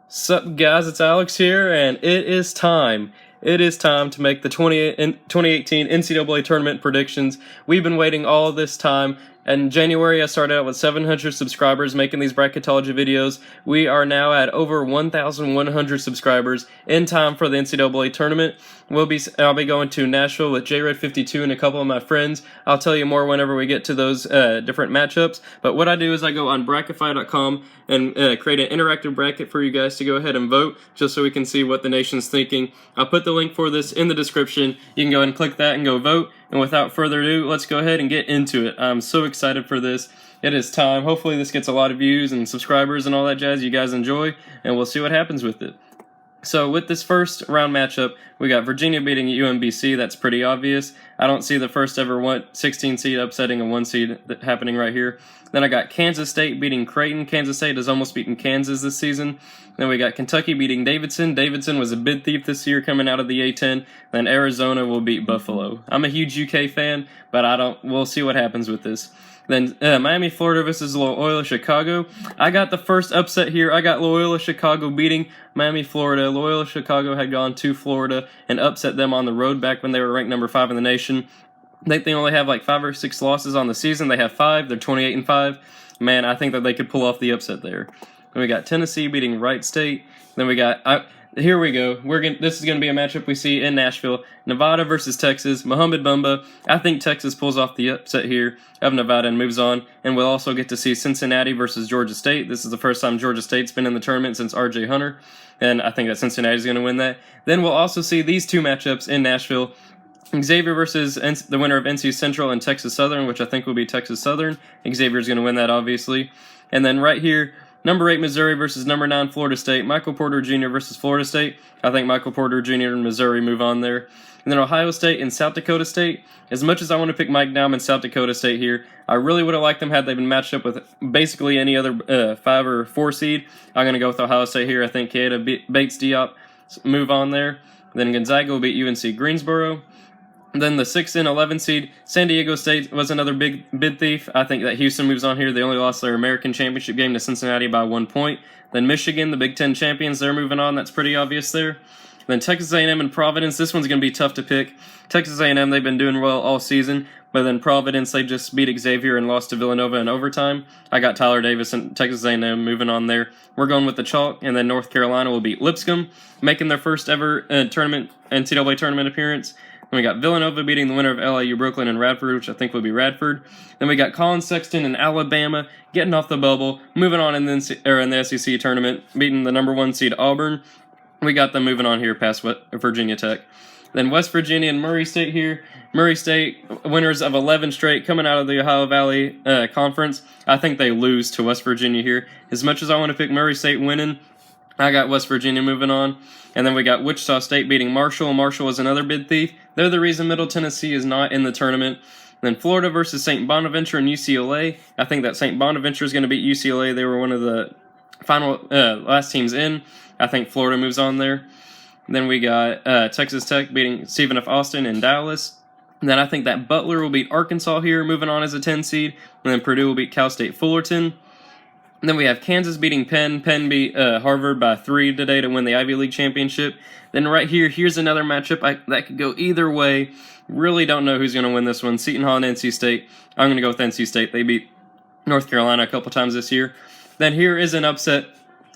Sup guys, it's Alex here, and it is time. It is time to make the 2018 NCAA Tournament predictions. We've been waiting all this time. In January, I started out with 700 subscribers making these bracketology videos. We are now at over 1,100 subscribers in time for the NCAA Tournament. I'll be going to Nashville with JRed52 and a couple of my friends. I'll tell you more whenever we get to those different matchups. But what I do is I go on Brackify.com and create an interactive bracket for you guys to go ahead and vote, just so we can see what the nation's thinking. I'll put the link for this in the description. You can go ahead and click that and go vote. And without further ado, let's go ahead and get into it. I'm so excited for this. It is time. Hopefully this gets a lot of views and subscribers and all that jazz you guys enjoy, and we'll see what happens with it. So with this first round matchup, we got Virginia beating UMBC. That's pretty obvious. I don't see the first ever 16 seed upsetting a 1 seed happening right here. Then I got Kansas State beating Creighton. Kansas State has almost beaten Kansas this season. Then we got Kentucky beating Davidson. Davidson was a bid thief this year coming out of the A-10. Then Arizona will beat Buffalo. I'm a huge UK fan, but we'll see what happens with this. Then Miami, Florida versus Loyola, Chicago. I got the first upset here. I got Loyola, Chicago beating Miami, Florida. Loyola, Chicago had gone to Florida and upset them on the road back when they were ranked number 5 in the nation. I think they only have like 5 or 6 losses on the season. They have 5. They're 28-5. Man, I think that they could pull off the upset there. Then we got Tennessee beating Wright State. Then we got... Here we go. This is going to be a matchup we see in Nashville. Nevada versus Texas. Mohamed Bamba. I think Texas pulls off the upset here of Nevada and moves on. And we'll also get to see Cincinnati versus Georgia State. This is the first time Georgia State's been in the tournament since R.J. Hunter. And I think that Cincinnati's going to win that. Then we'll also see these two matchups in Nashville. Xavier versus the winner of NC Central and Texas Southern, which I think will be Texas Southern. Xavier's going to win that, obviously. And then right here, number 8 Missouri versus number 9 Florida State. Michael Porter Jr. versus Florida State. I think Michael Porter Jr. and Missouri move on there. And then Ohio State and South Dakota State. As much as I want to pick Mike Daum and South Dakota State here, I really would have liked them had they been matched up with basically any other 5 or 4 seed. I'm going to go with Ohio State here. I think Keita Bates Diop move on there. Then Gonzaga will beat UNC Greensboro. Then the 6 and 11 seed, San Diego State was another big bid thief. I think that Houston moves on here. They only lost their American Championship game to Cincinnati by 1 point. Then Michigan, the Big Ten champions, they're moving on. That's pretty obvious there. Then Texas A&M and Providence. This one's going to be tough to pick. Texas A&M, they've been doing well all season. But then Providence, they just beat Xavier and lost to Villanova in overtime. I got Tyler Davis and Texas A&M moving on there. We're going with the chalk. And then North Carolina will beat Lipscomb, making their first ever NCAA tournament appearance. Then we got Villanova beating the winner of LIU Brooklyn and Radford, which I think would be Radford. Then we got Colin Sexton and Alabama getting off the bubble, moving on in the SEC tournament, beating the number 1 seed Auburn. We got them moving on here past Virginia Tech. Then West Virginia and Murray State here. Murray State, winners of 11 straight, coming out of the Ohio Valley Conference. I think they lose to West Virginia here. As much as I want to pick Murray State winning, I got West Virginia moving on. And then we got Wichita State beating Marshall. Marshall is another bid thief. They're the reason Middle Tennessee is not in the tournament. Then Florida versus St. Bonaventure and UCLA. I think that St. Bonaventure is going to beat UCLA. They were one of the final last teams in. I think Florida moves on there. Then we got Texas Tech beating Stephen F. Austin and Dallas. And then I think that Butler will beat Arkansas here, moving on as a 10 seed. And then Purdue will beat Cal State Fullerton. And then we have Kansas beating Penn. Penn beat Harvard by 3 today to win the Ivy League championship. Then right here, here's another matchup that could go either way. Really don't know who's going to win this one. Seton Hall and NC State. I'm going to go with NC State. They beat North Carolina a couple times this year. Then here is an upset.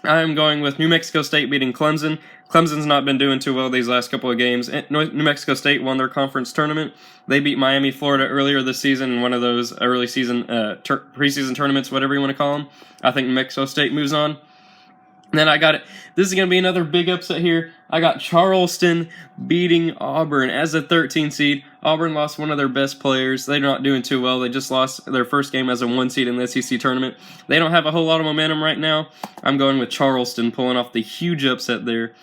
I am going with New Mexico State beating Clemson. Clemson's not been doing too well these last couple of games. New Mexico State won their conference tournament. They beat Miami, Florida earlier this season in one of those early season preseason tournaments, whatever you want to call them. I think New Mexico State moves on. And then I got it. This is going to be another big upset here. I got Charleston beating Auburn as a 13 seed. Auburn lost one of their best players. They're not doing too well. They just lost their first game as a 1 seed in the SEC tournament. They don't have a whole lot of momentum right now. I'm going with Charleston pulling off the huge upset there.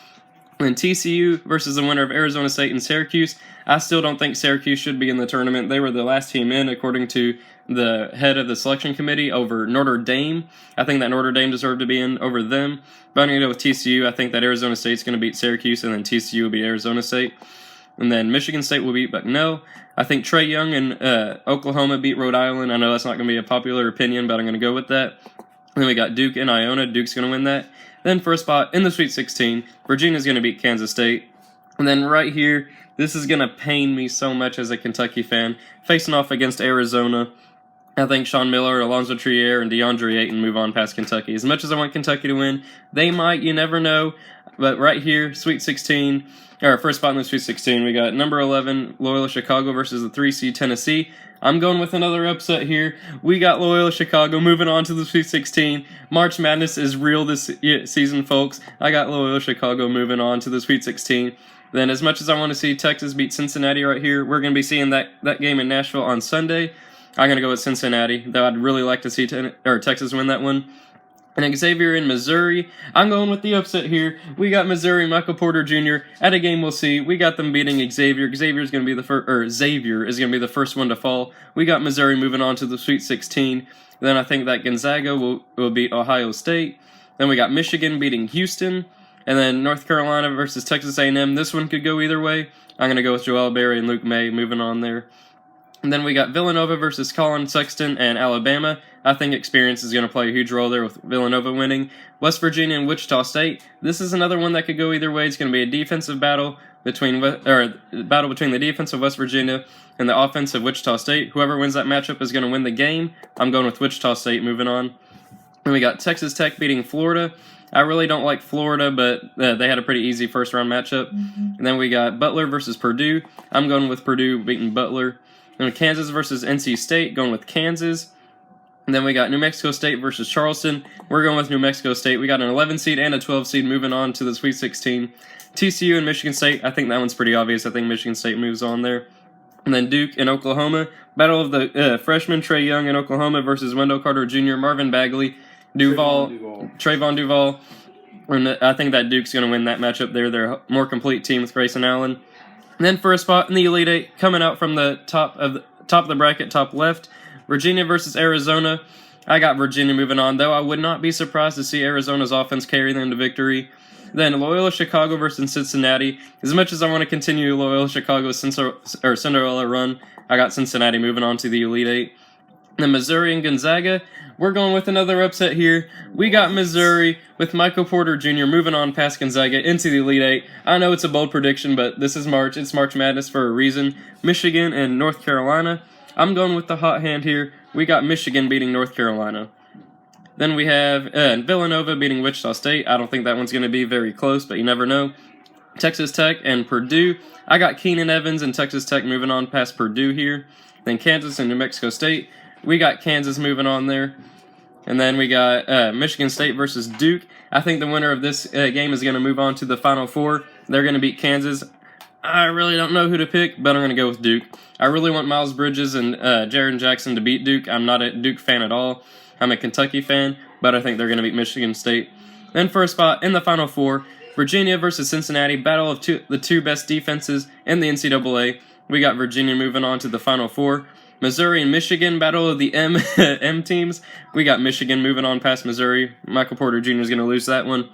And TCU versus the winner of Arizona State and Syracuse. I still don't think Syracuse should be in the tournament. They were the last team in, according to the head of the selection committee, over Notre Dame. I think that Notre Dame deserved to be in over them. But I'm going to go with TCU. I think that Arizona State's going to beat Syracuse, and then TCU will beat Arizona State. And then Michigan State will beat Bucknell. I think Trey Young and Oklahoma beat Rhode Island. I know that's not going to be a popular opinion, but I'm going to go with that. Then we got Duke and Iona. Duke's going to win that. Then for a spot in the Sweet 16, Virginia's going to beat Kansas State. And then right here, this is going to pain me so much as a Kentucky fan, facing off against Arizona. I think Sean Miller, Alonzo Trier, and DeAndre Ayton move on past Kentucky. As much as I want Kentucky to win, they might, you never know. But right here, Sweet 16, or first spot in the Sweet 16, we got number 11, Loyola Chicago versus the 3 seed Tennessee. I'm going with another upset here. We got Loyola Chicago moving on to the Sweet 16. March Madness is real this season, folks. I got Loyola Chicago moving on to the Sweet 16. Then as much as I want to see Texas beat Cincinnati right here, we're going to be seeing that game in Nashville on Sunday. I'm going to go with Cincinnati, though I'd really like to see Texas win that one. And Xavier in Missouri, I'm going with the upset here. We got Missouri, Michael Porter Jr. at a game we'll see. We got them beating Xavier. Xavier is going to be the first one to fall. We got Missouri moving on to the Sweet 16. Then I think that Gonzaga will beat Ohio State. Then we got Michigan beating Houston. And then North Carolina versus Texas A&M. This one could go either way. I'm going to go with Joel Berry and Luke May moving on there. And then we got Villanova versus Colin Sexton and Alabama. I think experience is going to play a huge role there with Villanova winning. West Virginia and Wichita State. This is another one that could go either way. It's going to be a defensive battle between the defense of West Virginia and the offense of Wichita State. Whoever wins that matchup is going to win the game. I'm going with Wichita State moving on. And we got Texas Tech beating Florida. I really don't like Florida, but they had a pretty easy first-round matchup. And then we got Butler versus Purdue. I'm going with Purdue beating Butler. Then Kansas versus NC State, going with Kansas. And then we got New Mexico State versus Charleston. We're going with New Mexico State. We got an 11 seed and a 12 seed moving on to the Sweet 16. TCU and Michigan State, I think that one's pretty obvious. I think Michigan State moves on there. And then Duke and Oklahoma. Battle of the freshmen, Trae Young in Oklahoma versus Wendell Carter Jr., Marvin Bagley, Trayvon Duval. And I think that Duke's going to win that matchup there. They're a more complete team with Grayson Allen. And then for a spot in the Elite Eight, coming out from the top of the bracket, top left, Virginia versus Arizona. I got Virginia moving on, though I would not be surprised to see Arizona's offense carry them to victory. Then Loyola Chicago versus Cincinnati. As much as I want to continue Loyola Chicago's Cinderella run, I got Cincinnati moving on to the Elite Eight. Then Missouri and Gonzaga. We're going with another upset here. We got Missouri with Michael Porter Jr. moving on past Gonzaga into the Elite Eight. I know it's a bold prediction, but this is March. It's March Madness for a reason. Michigan and North Carolina. I'm going with the hot hand here. We got Michigan beating North Carolina. Then we have Villanova beating Wichita State. I don't think that one's going to be very close, but you never know. Texas Tech and Purdue. I got Keenan Evans and Texas Tech moving on past Purdue here. Then Kansas and New Mexico State. We got Kansas moving on there. And then we got Michigan State versus Duke. I think the winner of this game is going to move on to the Final Four. They're going to beat Kansas. I really don't know who to pick, but I'm going to go with Duke. I really want Miles Bridges and Jaren Jackson to beat Duke. I'm not a Duke fan at all. I'm a Kentucky fan, but I think they're going to beat Michigan State. Then for a spot in the Final Four, Virginia versus Cincinnati, battle of the two best defenses in the NCAA. We got Virginia moving on to the Final Four. Missouri and Michigan, battle of the M teams. We got Michigan moving on past Missouri. Michael Porter Jr. is going to lose that one.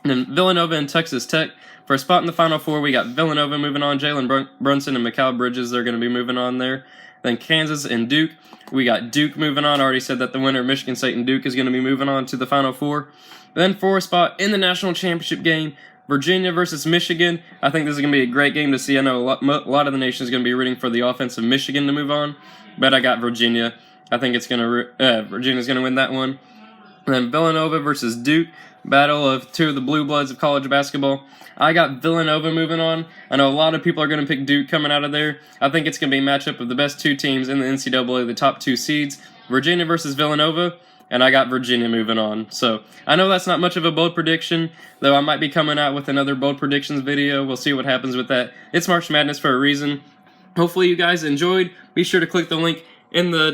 And then Villanova and Texas Tech. For a spot in the Final Four, we got Villanova moving on. Jalen Brunson and Mikal Bridges, they're going to be moving on there. Then Kansas and Duke. We got Duke moving on. I already said that the winner of Michigan State and Duke is going to be moving on to the Final Four. Then for a spot in the national championship game, Virginia versus Michigan. I think this is going to be a great game to see. I know a lot of the nation is going to be rooting for the offense of Michigan to move on, but I got Virginia. I think Virginia's going to win that one. And then Villanova versus Duke, battle of two of the blue bloods of college basketball. I got Villanova moving on. I know a lot of people are going to pick Duke coming out of there. I think it's going to be a matchup of the best two teams in the NCAA, the top two seeds, Virginia versus Villanova, and I got Virginia moving on. So I know that's not much of a bold prediction, though I might be coming out with another bold predictions video. We'll see what happens with that. It's March Madness for a reason. Hopefully you guys enjoyed. Be sure to click the link in the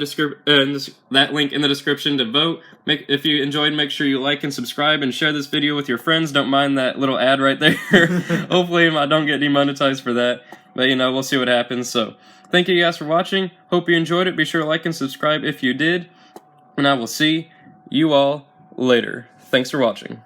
that link in the description to vote. If you enjoyed, make sure you like and subscribe and share this video with your friends. Don't mind that little ad right there. Hopefully I don't get demonetized for that, but we'll see what happens. So thank you guys for watching. Hope you enjoyed it. Be sure to like and subscribe if you did, and I will see you all later. Thanks for watching.